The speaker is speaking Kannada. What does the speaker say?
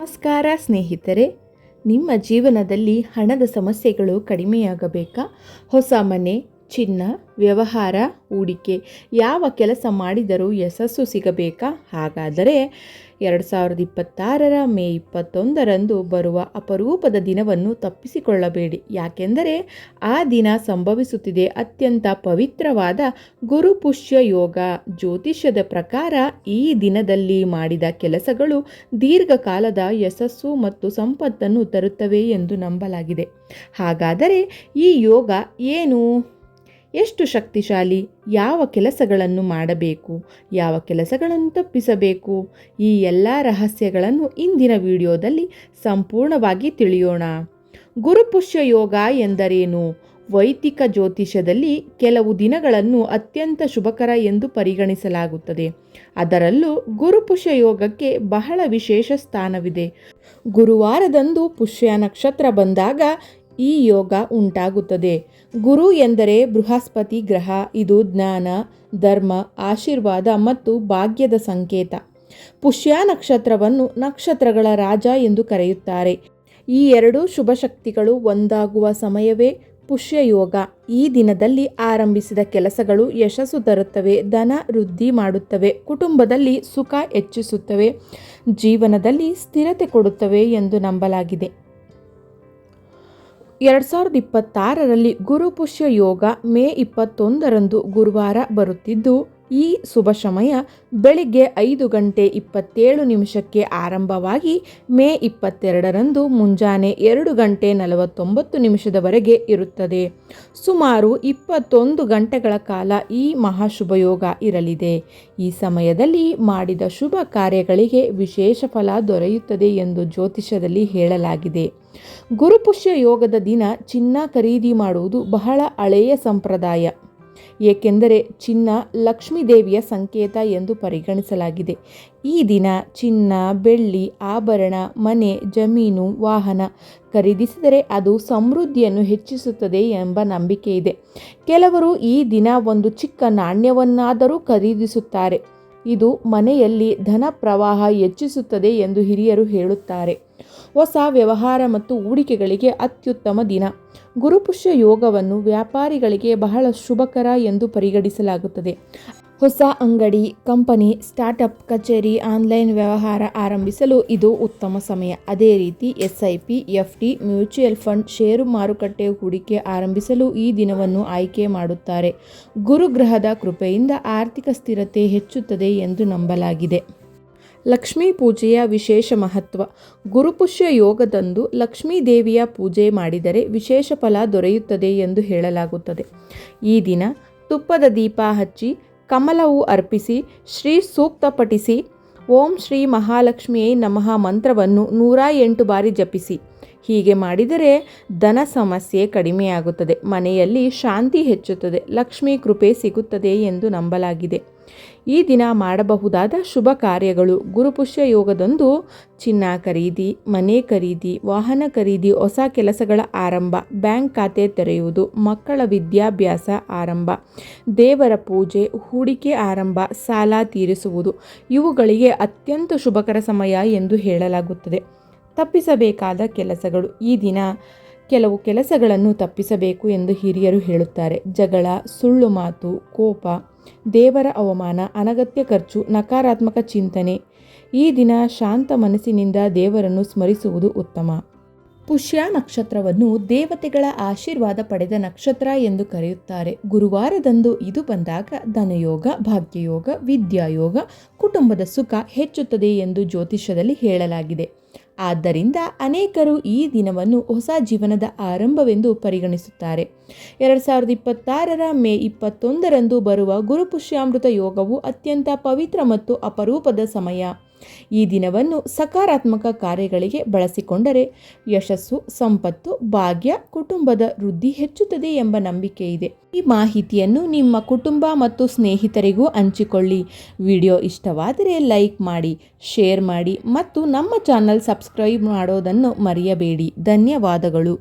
ನಮಸ್ಕಾರ ಸ್ನೇಹಿತರೆ, ನಿಮ್ಮ ಜೀವನದಲ್ಲಿ ಹಣದ ಸಮಸ್ಯೆಗಳು ಕಡಿಮೆಯಾಗಬೇಕಾ? ಹೊಸ ಮನೆ, ಚಿನ್ನ, ವ್ಯವಹಾರ, ಹೂಡಿಕೆ ಯಾವ ಕೆಲಸ ಮಾಡಿದರೂ ಯಶಸ್ಸು ಸಿಗಬೇಕಾ? ಹಾಗಾದರೆ 2026 ಮೇ 21ರಂದು ಬರುವ ಅಪರೂಪದ ದಿನವನ್ನು ತಪ್ಪಿಸಿಕೊಳ್ಳಬೇಡಿ. ಯಾಕೆಂದರೆ ಆ ದಿನ ಸಂಭವಿಸುತ್ತಿದೆ ಅತ್ಯಂತ ಪವಿತ್ರವಾದ ಗುರುಪುಷ್ಯ ಯೋಗ. ಜ್ಯೋತಿಷ್ಯದ ಪ್ರಕಾರ ಈ ದಿನದಲ್ಲಿ ಮಾಡಿದ ಕೆಲಸಗಳು ದೀರ್ಘಕಾಲದ ಯಶಸ್ಸು ಮತ್ತು ಸಂಪತ್ತನ್ನು ತರುತ್ತವೆ ಎಂದು ನಂಬಲಾಗಿದೆ. ಹಾಗಾದರೆ ಈ ಯೋಗ ಏನು? ಎಷ್ಟು ಶಕ್ತಿಶಾಲಿ? ಯಾವ ಕೆಲಸಗಳನ್ನು ಮಾಡಬೇಕು? ಯಾವ ಕೆಲಸಗಳನ್ನು ತಪ್ಪಿಸಬೇಕು? ಈ ಎಲ್ಲ ರಹಸ್ಯಗಳನ್ನು ಇಂದಿನ ವಿಡಿಯೋದಲ್ಲಿ ಸಂಪೂರ್ಣವಾಗಿ ತಿಳಿಯೋಣ. ಗುರುಪುಷ್ಯ ಯೋಗ ಎಂದರೇನು? ವೈದಿಕ ಜ್ಯೋತಿಷ್ಯದಲ್ಲಿ ಕೆಲವು ದಿನಗಳನ್ನು ಅತ್ಯಂತ ಶುಭಕರ ಎಂದು ಪರಿಗಣಿಸಲಾಗುತ್ತದೆ. ಅದರಲ್ಲೂ ಗುರುಪುಷ್ಯ ಯೋಗಕ್ಕೆ ಬಹಳ ವಿಶೇಷ ಸ್ಥಾನವಿದೆ. ಗುರುವಾರದಂದು ಪುಷ್ಯ ನಕ್ಷತ್ರ ಬಂದಾಗ ಈ ಯೋಗ ಉಂಟಾಗುತ್ತದೆ. ಗುರು ಎಂದರೆ ಬೃಹಸ್ಪತಿ ಗ್ರಹ. ಇದು ಜ್ಞಾನ, ಧರ್ಮ, ಆಶೀರ್ವಾದ ಮತ್ತು ಭಾಗ್ಯದ ಸಂಕೇತ. ಪುಷ್ಯ ನಕ್ಷತ್ರವನ್ನು ನಕ್ಷತ್ರಗಳ ರಾಜ ಎಂದು ಕರೆಯುತ್ತಾರೆ. ಈ ಎರಡೂ ಶುಭ ಶಕ್ತಿಗಳು ಒಂದಾಗುವ ಸಮಯವೇ ಪುಷ್ಯ ಯೋಗ. ಈ ದಿನದಲ್ಲಿ ಆರಂಭಿಸಿದ ಕೆಲಸಗಳು ಯಶಸ್ಸು ತರುತ್ತವೆ, ಧನ ವೃದ್ಧಿ ಮಾಡುತ್ತವೆ, ಕುಟುಂಬದಲ್ಲಿ ಸುಖ ಹೆಚ್ಚಿಸುತ್ತವೆ, ಜೀವನದಲ್ಲಿ ಸ್ಥಿರತೆ ಕೊಡುತ್ತವೆ ಎಂದು ನಂಬಲಾಗಿದೆ. 2026ರಲ್ಲಿ ಗುರುಪುಷ್ಯ ಯೋಗ ಮೇ 21ರಂದು ಗುರುವಾರ ಬರುತ್ತಿದ್ದು, ಈ ಶುಭ ಸಮಯ ಬೆಳಿಗ್ಗೆ 5:27 ಆರಂಭವಾಗಿ ಮೇ 22ರಂದು ಮುಂಜಾನೆ 2:49 ಇರುತ್ತದೆ. ಸುಮಾರು 21 ಗಂಟೆಗಳ ಕಾಲ ಈ ಮಹಾಶುಭಯೋಗ ಇರಲಿದೆ. ಈ ಸಮಯದಲ್ಲಿ ಮಾಡಿದ ಶುಭ ಕಾರ್ಯಗಳಿಗೆ ವಿಶೇಷ ಫಲ ದೊರೆಯುತ್ತದೆ ಎಂದು ಜ್ಯೋತಿಷ್ಯದಲ್ಲಿ ಹೇಳಲಾಗಿದೆ. ಗುರುಪುಷ್ಯ ಯೋಗದ ದಿನ ಚಿನ್ನ ಖರೀದಿ ಮಾಡುವುದು ಬಹಳ ಹಳೆಯ ಸಂಪ್ರದಾಯ. ಏಕೆಂದರೆ ಚಿನ್ನ ಲಕ್ಷ್ಮೀ ದೇವಿಯ ಸಂಕೇತ ಎಂದು ಪರಿಗಣಿಸಲಾಗಿದೆ. ಈ ದಿನ ಚಿನ್ನ, ಬೆಳ್ಳಿ, ಆಭರಣ, ಮನೆ, ಜಮೀನು, ವಾಹನ ಖರೀದಿಸಿದರೆ ಅದು ಸಮೃದ್ಧಿಯನ್ನು ಹೆಚ್ಚಿಸುತ್ತದೆ ಎಂಬ ನಂಬಿಕೆ ಇದೆ. ಕೆಲವರು ಈ ದಿನ ಒಂದು ಚಿಕ್ಕ ನಾಣ್ಯವನ್ನಾದರೂ ಖರೀದಿಸುತ್ತಾರೆ. ಇದು ಮನೆಯಲ್ಲಿ ಧನ ಪ್ರವಾಹ ಹೆಚ್ಚಿಸುತ್ತದೆ ಎಂದು ಹಿರಿಯರು ಹೇಳುತ್ತಾರೆ. ಹೊಸ ವ್ಯವಹಾರ ಮತ್ತು ಹೂಡಿಕೆಗಳಿಗೆ ಅತ್ಯುತ್ತಮ ದಿನ. ಗುರುಪುಷ್ಯ ಯೋಗವನ್ನು ವ್ಯಾಪಾರಿಗಳಿಗೆ ಬಹಳ ಶುಭಕರ ಎಂದು ಪರಿಗಣಿಸಲಾಗುತ್ತದೆ. ಹೊಸ ಅಂಗಡಿ, ಕಂಪನಿ, ಸ್ಟಾರ್ಟಪ್, ಕಚೇರಿ, ಆನ್ಲೈನ್ ವ್ಯವಹಾರ ಆರಂಭಿಸಲು ಇದು ಉತ್ತಮ ಸಮಯ. ಅದೇ ರೀತಿ SIP, FD, ಮ್ಯೂಚುವಲ್ ಫಂಡ್, ಷೇರು ಮಾರುಕಟ್ಟೆ ಹೂಡಿಕೆ ಆರಂಭಿಸಲು ಈ ದಿನವನ್ನು ಆಯ್ಕೆ ಮಾಡುತ್ತಾರೆ. ಗುರುಗ್ರಹದ ಕೃಪೆಯಿಂದ ಆರ್ಥಿಕ ಸ್ಥಿರತೆ ಹೆಚ್ಚುತ್ತದೆ ಎಂದು ನಂಬಲಾಗಿದೆ. ಲಕ್ಷ್ಮೀ ಪೂಜೆಯ ವಿಶೇಷ ಮಹತ್ವ. ಗುರುಪುಷ್ಯ ಯೋಗದಂದು ಲಕ್ಷ್ಮೀ ದೇವಿಯ ಪೂಜೆ ಮಾಡಿದರೆ ವಿಶೇಷ ಫಲ ದೊರೆಯುತ್ತದೆ ಎಂದು ಹೇಳಲಾಗುತ್ತದೆ. ಈ ದಿನ ತುಪ್ಪದ ದೀಪ ಹಚ್ಚಿ, ಕಮಲ ಹೂ ಅರ್ಪಿಸಿ, ಶ್ರೀ ಸೂಕ್ತ ಪಠಿಸಿ, ಓಂ ಶ್ರೀ ಮಹಾಲಕ್ಷ್ಮಿಯೇ ನಮಃ ಮಂತ್ರವನ್ನು 108 ಬಾರಿ ಜಪಿಸಿ. ಹೀಗೆ ಮಾಡಿದರೆ ಧನ ಸಮಸ್ಯೆ ಕಡಿಮೆಯಾಗುತ್ತದೆ, ಮನೆಯಲ್ಲಿ ಶಾಂತಿ ಹೆಚ್ಚುತ್ತದೆ, ಲಕ್ಷ್ಮೀ ಕೃಪೆ ಸಿಗುತ್ತದೆ ಎಂದು ನಂಬಲಾಗಿದೆ. ಈ ದಿನ ಮಾಡಬಹುದಾದ ಶುಭ ಕಾರ್ಯಗಳು. ಗುರುಪುಷ್ಯ ಯೋಗದಂದು ಚಿನ್ನ ಖರೀದಿ, ಮನೆ ಖರೀದಿ, ವಾಹನ ಖರೀದಿ, ಹೊಸ ಕೆಲಸಗಳ ಆರಂಭ, ಬ್ಯಾಂಕ್ ಖಾತೆ ತೆರೆಯುವುದು, ಮಕ್ಕಳ ವಿದ್ಯಾಭ್ಯಾಸ ಆರಂಭ, ದೇವರ ಪೂಜೆ, ಹೂಡಿಕೆ ಆರಂಭ, ಸಾಲ ತೀರಿಸುವುದು ಇವುಗಳಿಗೆ ಅತ್ಯಂತ ಶುಭಕರ ಸಮಯ ಎಂದು ಹೇಳಲಾಗುತ್ತದೆ. ತಪ್ಪಿಸಬೇಕಾದ ಕೆಲಸಗಳು. ಈ ದಿನ ಕೆಲವು ಕೆಲಸಗಳನ್ನು ತಪ್ಪಿಸಬೇಕು ಎಂದು ಹಿರಿಯರು ಹೇಳುತ್ತಾರೆ. ಜಗಳ, ಸುಳ್ಳು ಮಾತು, ಕೋಪ, ದೇವರ ಅವಮಾನ, ಅನಗತ್ಯ ಖರ್ಚು, ನಕಾರಾತ್ಮಕ ಚಿಂತನೆ. ಈ ದಿನ ಶಾಂತ ಮನಸ್ಸಿನಿಂದ ದೇವರನ್ನು ಸ್ಮರಿಸುವುದು ಉತ್ತಮ. ಪುಷ್ಯ ನಕ್ಷತ್ರವನ್ನು ದೇವತೆಗಳ ಆಶೀರ್ವಾದ ಪಡೆದ ನಕ್ಷತ್ರ ಎಂದು ಕರೆಯುತ್ತಾರೆ. ಗುರುವಾರದಂದು ಇದು ಬಂದಾಗ ಧನಯೋಗ, ಭಾಗ್ಯಯೋಗ, ವಿದ್ಯಾಯೋಗ, ಕುಟುಂಬದ ಸುಖ ಹೆಚ್ಚುತ್ತದೆ ಎಂದು ಜ್ಯೋತಿಷ್ಯದಲ್ಲಿ ಹೇಳಲಾಗಿದೆ. ಆದ್ದರಿಂದ ಅನೇಕರು ಈ ದಿನವನ್ನು ಹೊಸ ಜೀವನದ ಆರಂಭವೆಂದು ಪರಿಗಣಿಸುತ್ತಾರೆ. 2026 ಮೇ 21ರಂದು ಬರುವ ಗುರುಪುಷ್ಯಾಮೃತ ಯೋಗವು ಅತ್ಯಂತ ಪವಿತ್ರ ಮತ್ತು ಅಪರೂಪದ ಸಮಯ. ಈ ದಿನವನ್ನು ಸಕಾರಾತ್ಮಕ ಕಾರ್ಯಗಳಿಗೆ ಬಳಸಿಕೊಂಡರೆ ಯಶಸ್ಸು, ಸಂಪತ್ತು, ಭಾಗ್ಯ, ಕುಟುಂಬದ ವೃದ್ಧಿ ಹೆಚ್ಚುತ್ತದೆ ಎಂಬ ನಂಬಿಕೆ ಇದೆ. ಈ ಮಾಹಿತಿಯನ್ನು ನಿಮ್ಮ ಕುಟುಂಬ ಮತ್ತು ಸ್ನೇಹಿತರಿಗೂ ಹಂಚಿಕೊಳ್ಳಿ. ವಿಡಿಯೋ ಇಷ್ಟವಾದರೆ ಲೈಕ್ ಮಾಡಿ, ಶೇರ್ ಮಾಡಿ ಮತ್ತು ನಮ್ಮ ಚಾನಲ್ ಸಬ್ಸ್ಕ್ರೈಬ್ ಮಾಡೋದನ್ನು ಮರೆಯಬೇಡಿ. ಧನ್ಯವಾದಗಳು.